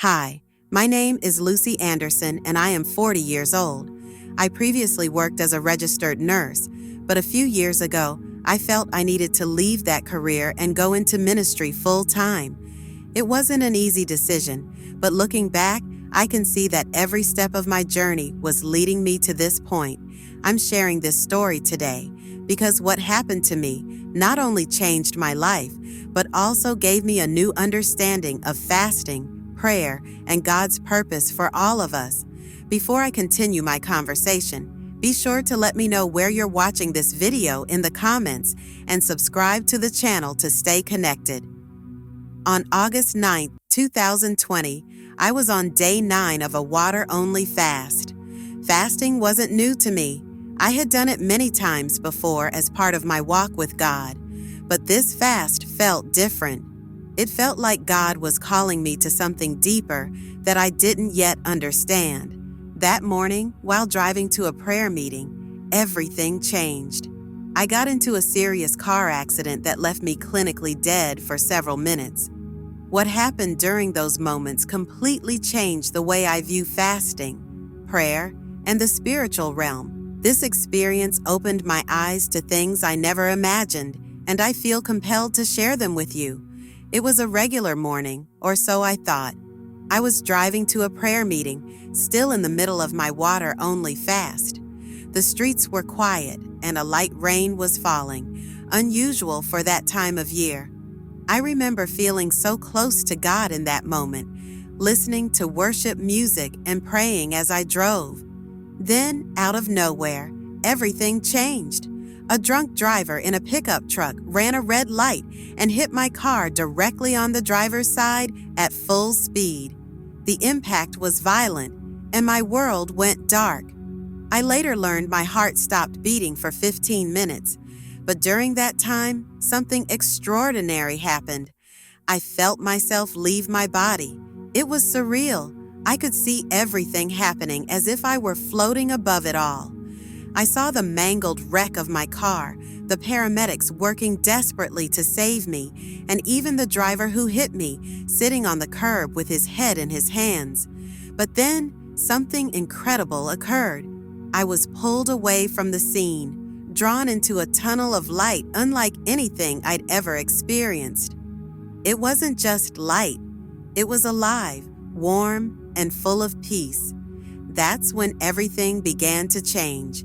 Hi, my name is Lucy Anderson and I am 40 years old. I previously worked as a registered nurse, but a few years ago, I felt I needed to leave that career and go into ministry full-time. It wasn't an easy decision, but looking back, I can see that every step of my journey was leading me to this point. I'm sharing this story today because what happened to me not only changed my life, but also gave me a new understanding of fasting, prayer, and God's purpose for all of us. Before I continue my conversation, be sure to let me know where you're watching this video in the comments and subscribe to the channel to stay connected. On August 9, 2020, I was on day 9 of a water-only fast. Fasting wasn't new to me. I had done it many times before as part of my walk with God, but this fast felt different. It felt like God was calling me to something deeper that I didn't yet understand. That morning, while driving to a prayer meeting, everything changed. I got into a serious car accident that left me clinically dead for several minutes. What happened during those moments completely changed the way I view fasting, prayer, and the spiritual realm. This experience opened my eyes to things I never imagined, and I feel compelled to share them with you. It was a regular morning, or so I thought. I was driving to a prayer meeting, still in the middle of my water-only fast. The streets were quiet, and a light rain was falling, unusual for that time of year. I remember feeling so close to God in that moment, listening to worship music and praying as I drove. Then, out of nowhere, everything changed. A drunk driver in a pickup truck ran a red light and hit my car directly on the driver's side at full speed. The impact was violent, and my world went dark. I later learned my heart stopped beating for 15 minutes, but during that time, something extraordinary happened. I felt myself leave my body. It was surreal. I could see everything happening as if I were floating above it all. I saw the mangled wreck of my car, the paramedics working desperately to save me, and even the driver who hit me, sitting on the curb with his head in his hands. But then, something incredible occurred. I was pulled away from the scene, drawn into a tunnel of light unlike anything I'd ever experienced. It wasn't just light. It was alive, warm, and full of peace. That's when everything began to change.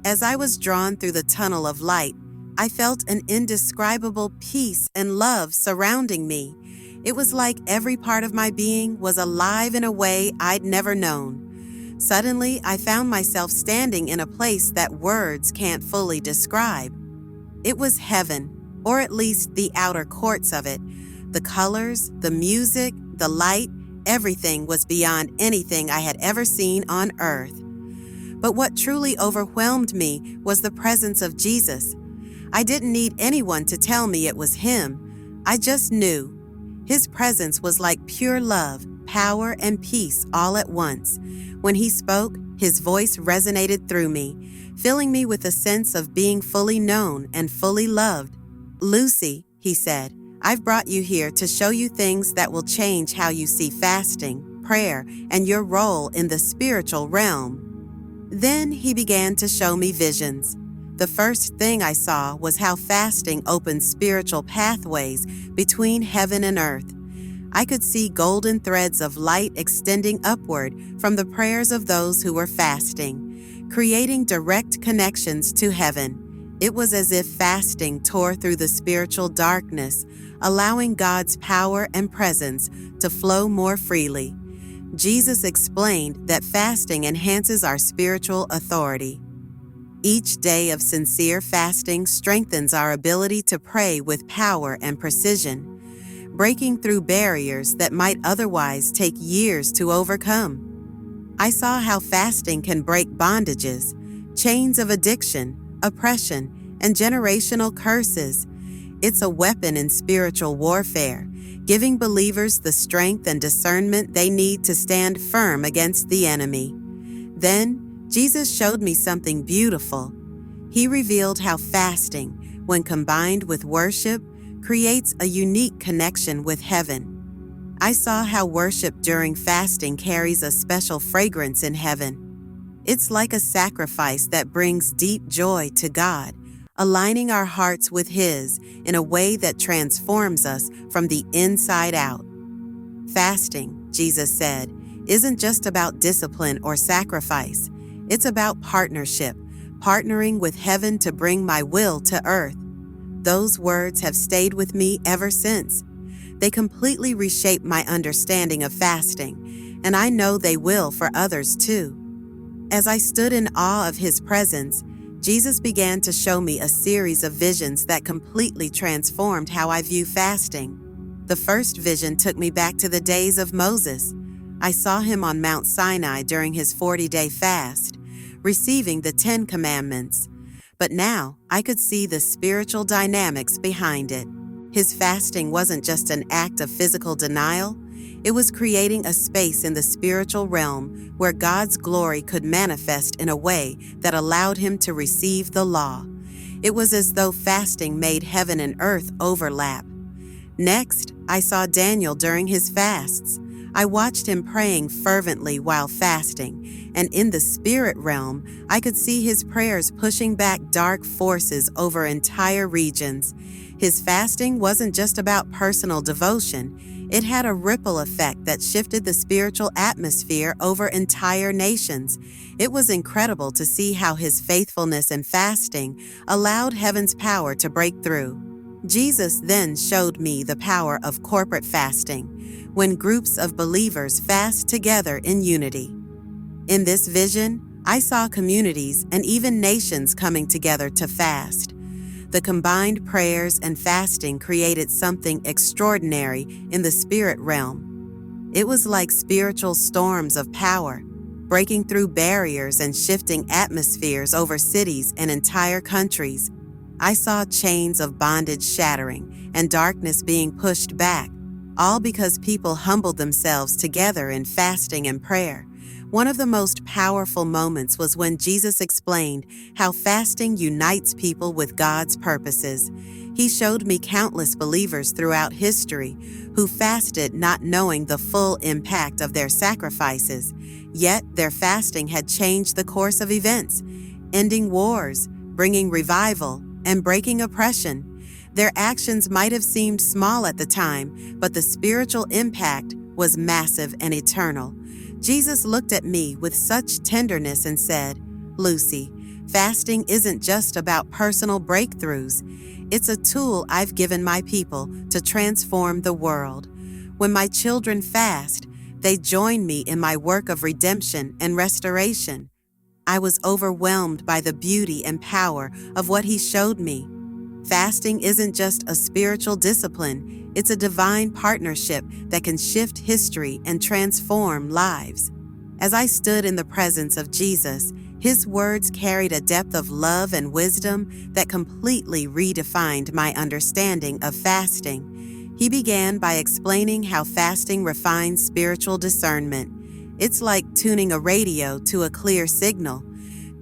As I was drawn through the tunnel of light, I felt an indescribable peace and love surrounding me. It was like every part of my being was alive in a way I'd never known. Suddenly, I found myself standing in a place that words can't fully describe. It was heaven, or at least the outer courts of it. The colors, the music, the light, everything was beyond anything I had ever seen on earth. But what truly overwhelmed me was the presence of Jesus. I didn't need anyone to tell me it was Him. I just knew. His presence was like pure love, power, and peace all at once. When He spoke, His voice resonated through me, filling me with a sense of being fully known and fully loved. "Lucy," He said, "I've brought you here to show you things that will change how you see fasting, prayer, and your role in the spiritual realm." Then He began to show me visions. The first thing I saw was how fasting opened spiritual pathways between heaven and earth. I could see golden threads of light extending upward from the prayers of those who were fasting, creating direct connections to heaven. It was as if fasting tore through the spiritual darkness, allowing God's power and presence to flow more freely. Jesus explained that fasting enhances our spiritual authority. Each day of sincere fasting strengthens our ability to pray with power and precision, breaking through barriers that might otherwise take years to overcome. I saw how fasting can break bondages, chains of addiction, oppression, and generational curses. It's a weapon in spiritual warfare, giving believers the strength and discernment they need to stand firm against the enemy. Then, Jesus showed me something beautiful. He revealed how fasting, when combined with worship, creates a unique connection with heaven. I saw how worship during fasting carries a special fragrance in heaven. It's like a sacrifice that brings deep joy to God, aligning our hearts with His in a way that transforms us from the inside out. Fasting, Jesus said, isn't just about discipline or sacrifice. It's about partnership, partnering with heaven to bring my will to earth. Those words have stayed with me ever since. They completely reshaped my understanding of fasting, and I know they will for others too. As I stood in awe of His presence, Jesus began to show me a series of visions that completely transformed how I view fasting. The first vision took me back to the days of Moses. I saw him on Mount Sinai during his 40-day fast, receiving the 10 Commandments. But now I could see the spiritual dynamics behind it. His fasting wasn't just an act of physical denial. It was creating a space in the spiritual realm where God's glory could manifest in a way that allowed him to receive the law. It was as though fasting made heaven and earth overlap. Next, I saw Daniel during his fasts. I watched him praying fervently while fasting, and in the spirit realm, I could see his prayers pushing back dark forces over entire regions. His fasting wasn't just about personal devotion. It had a ripple effect that shifted the spiritual atmosphere over entire nations. It was incredible to see how his faithfulness and fasting allowed heaven's power to break through. Jesus then showed me the power of corporate fasting, when groups of believers fast together in unity. In this vision, I saw communities and even nations coming together to fast. The combined prayers and fasting created something extraordinary in the spirit realm. It was like spiritual storms of power, breaking through barriers and shifting atmospheres over cities and entire countries. I saw chains of bondage shattering and darkness being pushed back, all because people humbled themselves together in fasting and prayer. One of the most powerful moments was when Jesus explained how fasting unites people with God's purposes. He showed me countless believers throughout history who fasted not knowing the full impact of their sacrifices, yet their fasting had changed the course of events, ending wars, bringing revival, and breaking oppression. Their actions might have seemed small at the time, but the spiritual impact was massive and eternal. Jesus looked at me with such tenderness and said, "Lucy, fasting isn't just about personal breakthroughs. It's a tool I've given my people to transform the world. When my children fast, they join me in my work of redemption and restoration." I was overwhelmed by the beauty and power of what he showed me. Fasting isn't just a spiritual discipline, it's a divine partnership that can shift history and transform lives. As I stood in the presence of Jesus, his words carried a depth of love and wisdom that completely redefined my understanding of fasting. He began by explaining how fasting refines spiritual discernment. It's like tuning a radio to a clear signal.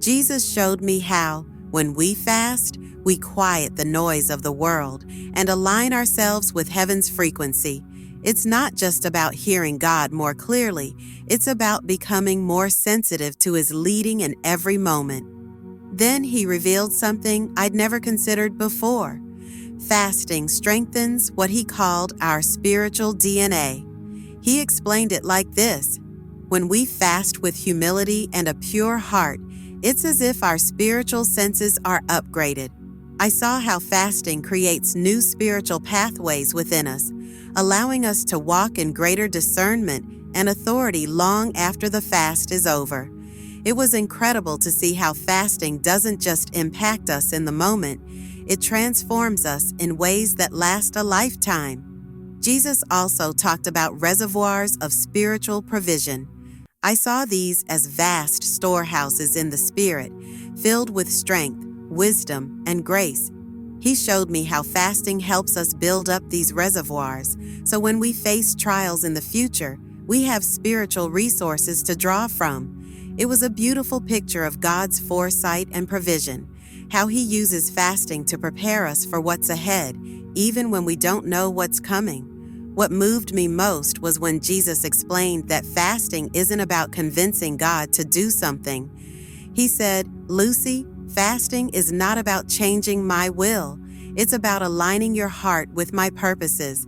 Jesus showed me how, when we fast, we quiet the noise of the world and align ourselves with heaven's frequency. It's not just about hearing God more clearly, it's about becoming more sensitive to his leading in every moment. Then he revealed something I'd never considered before. Fasting strengthens what he called our spiritual DNA. He explained it like this: when we fast with humility and a pure heart, it's as if our spiritual senses are upgraded. I saw how fasting creates new spiritual pathways within us, allowing us to walk in greater discernment and authority long after the fast is over. It was incredible to see how fasting doesn't just impact us in the moment, it transforms us in ways that last a lifetime. Jesus also talked about reservoirs of spiritual provision. I saw these as vast storehouses in the spirit, filled with strength, wisdom, and grace. He showed me how fasting helps us build up these reservoirs, so when we face trials in the future, we have spiritual resources to draw from. It was a beautiful picture of God's foresight and provision, how he uses fasting to prepare us for what's ahead, even when we don't know what's coming. What moved me most was when Jesus explained that fasting isn't about convincing God to do something. He said, "Lucy, fasting is not about changing my will. It's about aligning your heart with my purposes."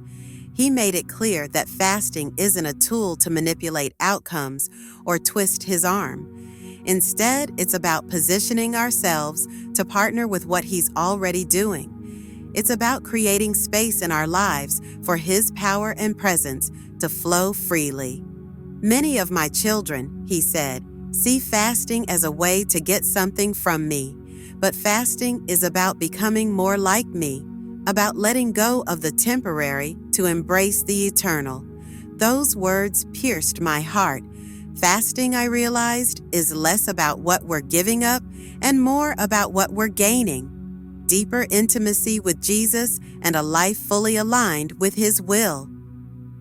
He made it clear that fasting isn't a tool to manipulate outcomes or twist his arm. Instead, it's about positioning ourselves to partner with what he's already doing. It's about creating space in our lives for his power and presence to flow freely. "Many of my children," he said, "see fasting as a way to get something from me, but fasting is about becoming more like me, about letting go of the temporary to embrace the eternal." Those words pierced my heart. Fasting, I realized, is less about what we're giving up and more about what we're gaining. Deeper intimacy with Jesus and a life fully aligned with his will.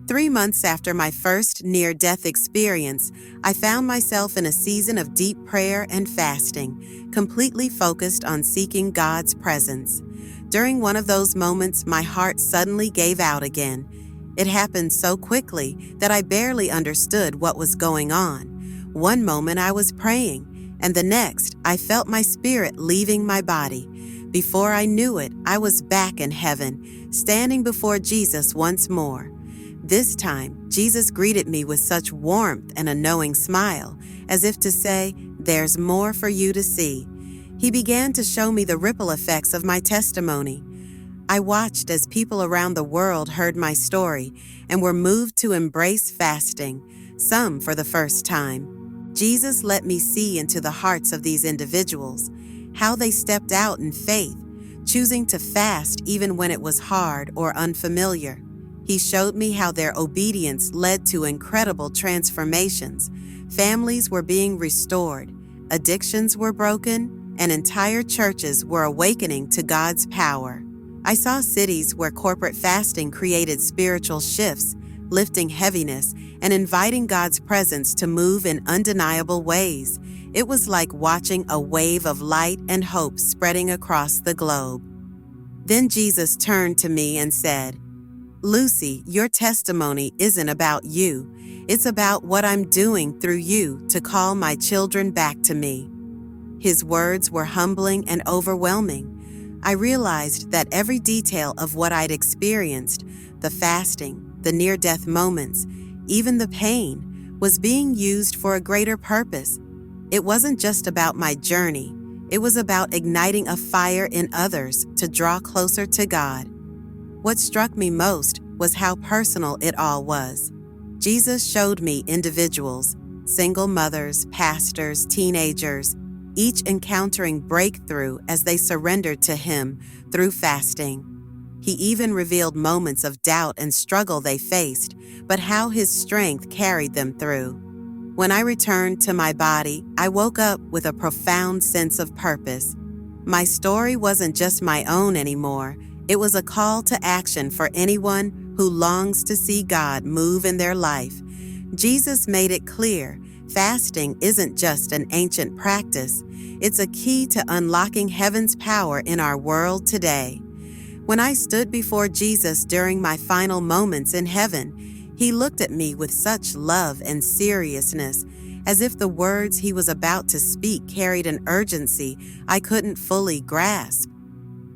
3 months after my first near-death experience, I found myself in a season of deep prayer and fasting, completely focused on seeking God's presence. During one of those moments, my heart suddenly gave out again. It happened so quickly that I barely understood what was going on. One moment I was praying, and the next I felt my spirit leaving my body. Before I knew it, I was back in heaven, standing before Jesus once more. This time, Jesus greeted me with such warmth and a knowing smile, as if to say, "There's more for you to see." He began to show me the ripple effects of my testimony. I watched as people around the world heard my story and were moved to embrace fasting, some for the first time. Jesus let me see into the hearts of these individuals, how they stepped out in faith, choosing to fast even when it was hard or unfamiliar. He showed me how their obedience led to incredible transformations. Families were being restored, addictions were broken, and entire churches were awakening to God's power. I saw cities where corporate fasting created spiritual shifts, lifting heaviness and inviting God's presence to move in undeniable ways. It was like watching a wave of light and hope spreading across the globe. Then Jesus turned to me and said, "Lucy, your testimony isn't about you. It's about what I'm doing through you to call my children back to me." His words were humbling and overwhelming. I realized that every detail of what I'd experienced, the fasting, the near-death moments, even the pain, was being used for a greater purpose. It wasn't just about my journey. It was about igniting a fire in others to draw closer to God. What struck me most was how personal it all was. Jesus showed me individuals, single mothers, pastors, teenagers, each encountering breakthrough as they surrendered to him through fasting. He even revealed moments of doubt and struggle they faced, but how his strength carried them through. When I returned to my body, I woke up with a profound sense of purpose. My story wasn't just my own anymore. It was a call to action for anyone who longs to see God move in their life. Jesus made it clear, fasting isn't just an ancient practice. It's a key to unlocking heaven's power in our world today. When I stood before Jesus during my final moments in heaven, he looked at me with such love and seriousness, as if the words he was about to speak carried an urgency I couldn't fully grasp.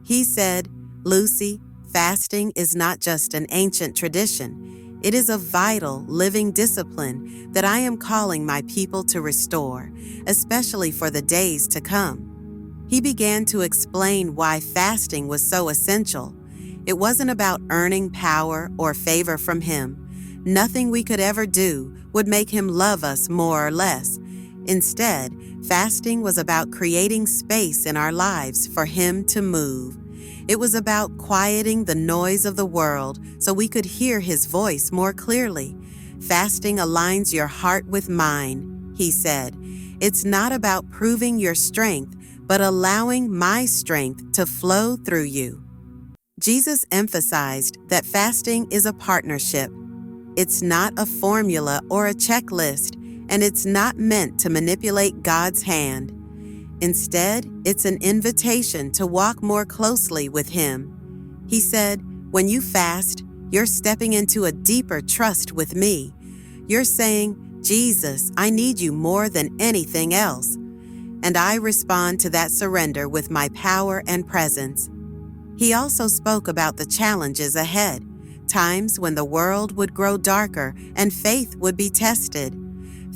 He said, "Lucy, fasting is not just an ancient tradition. It is a vital, living discipline that I am calling my people to restore, especially for the days to come." He began to explain why fasting was so essential. It wasn't about earning power or favor from him. Nothing we could ever do would make him love us more or less. Instead, fasting was about creating space in our lives for him to move. It was about quieting the noise of the world so we could hear his voice more clearly. "Fasting aligns your heart with mine," he said. "It's not about proving your strength, but allowing my strength to flow through you." Jesus emphasized that fasting is a partnership. It's not a formula or a checklist, and it's not meant to manipulate God's hand. Instead, it's an invitation to walk more closely with him. He said, "When you fast, You're stepping into a deeper trust with me. You're saying, Jesus, I need you more than anything else. And I respond to that surrender with my power and presence. He also spoke about the challenges ahead, times when the world would grow darker and faith would be tested.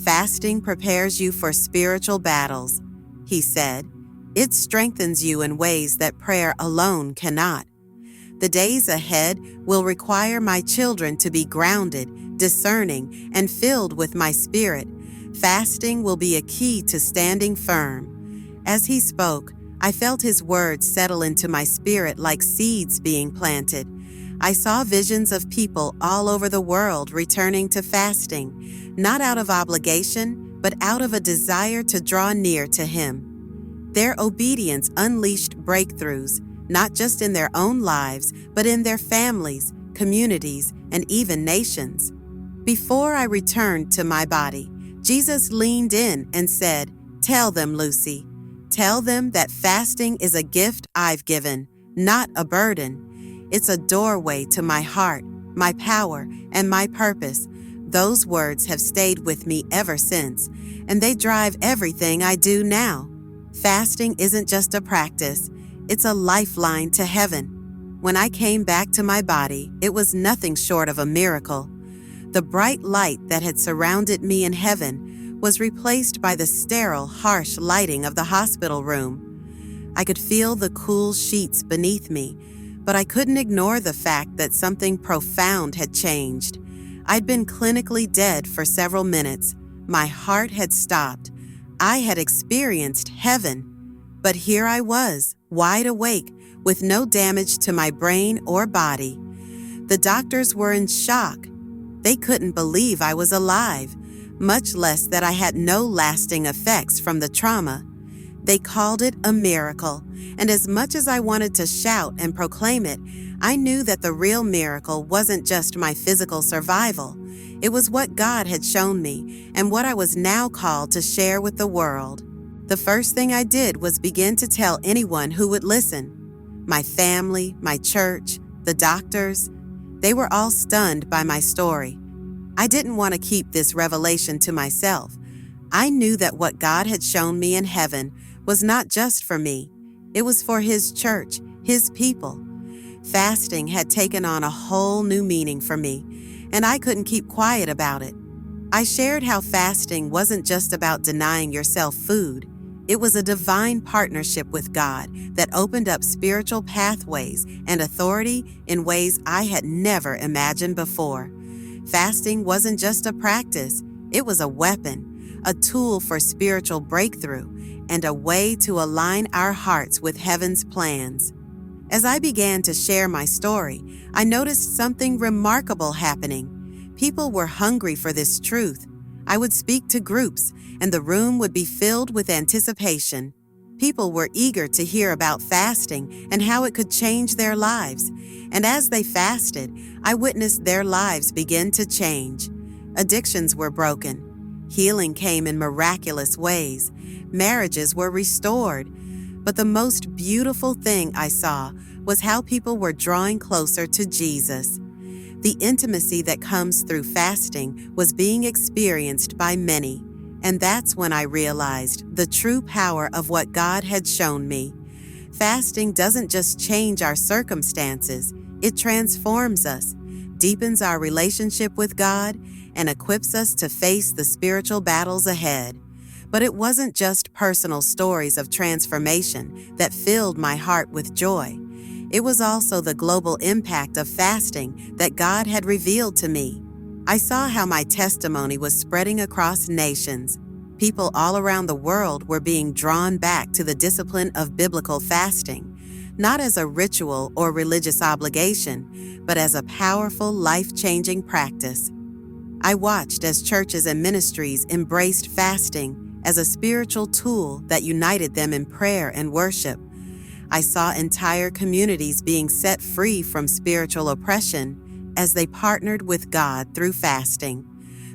Fasting prepares you for spiritual battles, he said. It strengthens you in ways that prayer alone cannot. The days ahead will require my children to be grounded, discerning, and filled with my spirit. Fasting will be a key to standing firm. As he spoke, I felt his words settle into my spirit like seeds being planted. I saw visions of people all over the world returning to fasting, not out of obligation, but out of a desire to draw near to him. Their obedience unleashed breakthroughs, not just in their own lives, but in their families, communities, and even nations. Before I returned to my body, Jesus leaned in and said, "Tell them, Lucy. Tell them that fasting is a gift I've given, not a burden. It's a doorway to my heart, my power, and my purpose." Those words have stayed with me ever since, and they drive everything I do now. Fasting isn't just a practice, it's a lifeline to heaven. When I came back to my body, it was nothing short of a miracle. The bright light that had surrounded me in heaven was replaced by the sterile, harsh lighting of the hospital room. I could feel the cool sheets beneath me, but I couldn't ignore the fact that something profound had changed. I'd been clinically dead for several minutes. My heart had stopped. I had experienced heaven. But here I was, wide awake, with no damage to my brain or body. The doctors were in shock. They couldn't believe I was alive, much less that I had no lasting effects from the trauma. They called it a miracle, and as much as I wanted to shout and proclaim it, I knew that the real miracle wasn't just my physical survival. It was what God had shown me and what I was now called to share with the world. The first thing I did was begin to tell anyone who would listen. My family, my church, the doctors, they were all stunned by my story. I didn't want to keep this revelation to myself. I knew that what God had shown me in heaven was not just for me. It was for His church, His people. Fasting had taken on a whole new meaning for me, and I couldn't keep quiet about it. I shared how fasting wasn't just about denying yourself food. It was a divine partnership with God that opened up spiritual pathways and authority in ways I had never imagined before. Fasting wasn't just a practice, it was a weapon, a tool for spiritual breakthrough, and a way to align our hearts with heaven's plans. As I began to share my story, I noticed something remarkable happening. People were hungry for this truth. I would speak to groups, and the room would be filled with anticipation. People were eager to hear about fasting and how it could change their lives. And as they fasted, I witnessed their lives begin to change. Addictions were broken. Healing came in miraculous ways. Marriages were restored. But the most beautiful thing I saw was how people were drawing closer to Jesus. The intimacy that comes through fasting was being experienced by many, and that's when I realized the true power of what God had shown me. Fasting doesn't just change our circumstances, it transforms us, deepens our relationship with God, and equips us to face the spiritual battles ahead. But it wasn't just personal stories of transformation that filled my heart with joy. It was also the global impact of fasting that God had revealed to me. I saw how my testimony was spreading across nations. People all around the world were being drawn back to the discipline of biblical fasting, not as a ritual or religious obligation, but as a powerful, life-changing practice. I watched as churches and ministries embraced fasting as a spiritual tool that united them in prayer and worship. I saw entire communities being set free from spiritual oppression as they partnered with God through fasting.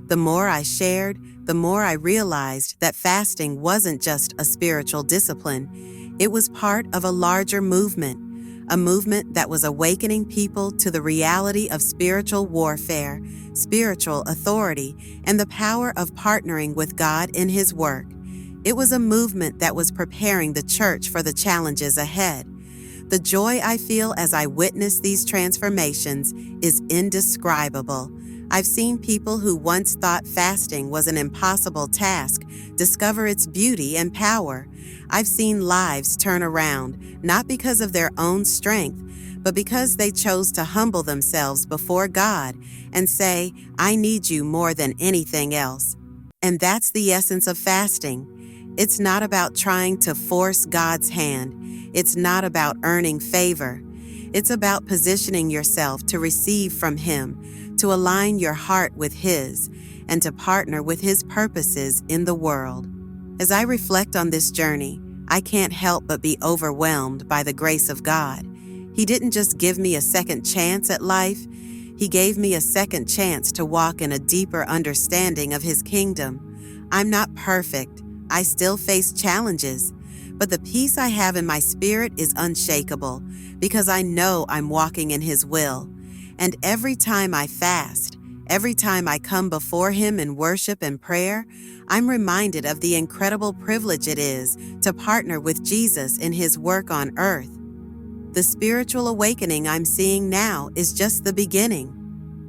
The more I shared, the more I realized that fasting wasn't just a spiritual discipline. It was part of a larger movement, a movement that was awakening people to the reality of spiritual warfare, spiritual authority, and the power of partnering with God in His work. It was a movement that was preparing the church for the challenges ahead. The joy I feel as I witness these transformations is indescribable. I've seen people who once thought fasting was an impossible task discover its beauty and power. I've seen lives turn around, not because of their own strength, but because they chose to humble themselves before God and say, "I need you more than anything else." And that's the essence of fasting. It's not about trying to force God's hand. It's not about earning favor. It's about positioning yourself to receive from Him, to align your heart with His, and to partner with His purposes in the world. As I reflect on this journey, I can't help but be overwhelmed by the grace of God. He didn't just give me a second chance at life, He gave me a second chance to walk in a deeper understanding of His kingdom. I'm not perfect. I still face challenges, but the peace I have in my spirit is unshakable because I know I'm walking in His will. And every time I fast, every time I come before Him in worship and prayer, I'm reminded of the incredible privilege it is to partner with Jesus in His work on earth. The spiritual awakening I'm seeing now is just the beginning.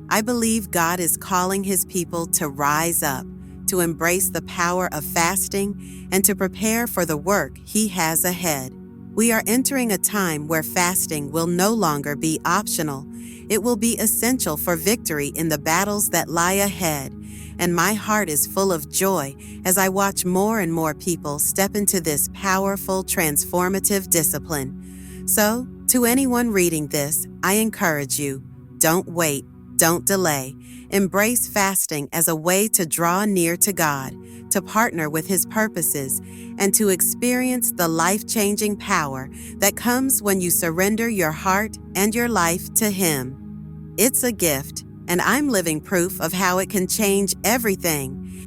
I believe God is calling His people to rise up, to embrace the power of fasting, and to prepare for the work He has ahead. We are entering a time where fasting will no longer be optional. It will be essential for victory in the battles that lie ahead. And my heart is full of joy as I watch more and more people step into this powerful, transformative discipline. So, to anyone reading this, I encourage you, don't wait, don't delay. Embrace fasting as a way to draw near to God, to partner with His purposes, and to experience the life-changing power that comes when you surrender your heart and your life to Him. It's a gift, and I'm living proof of how it can change everything.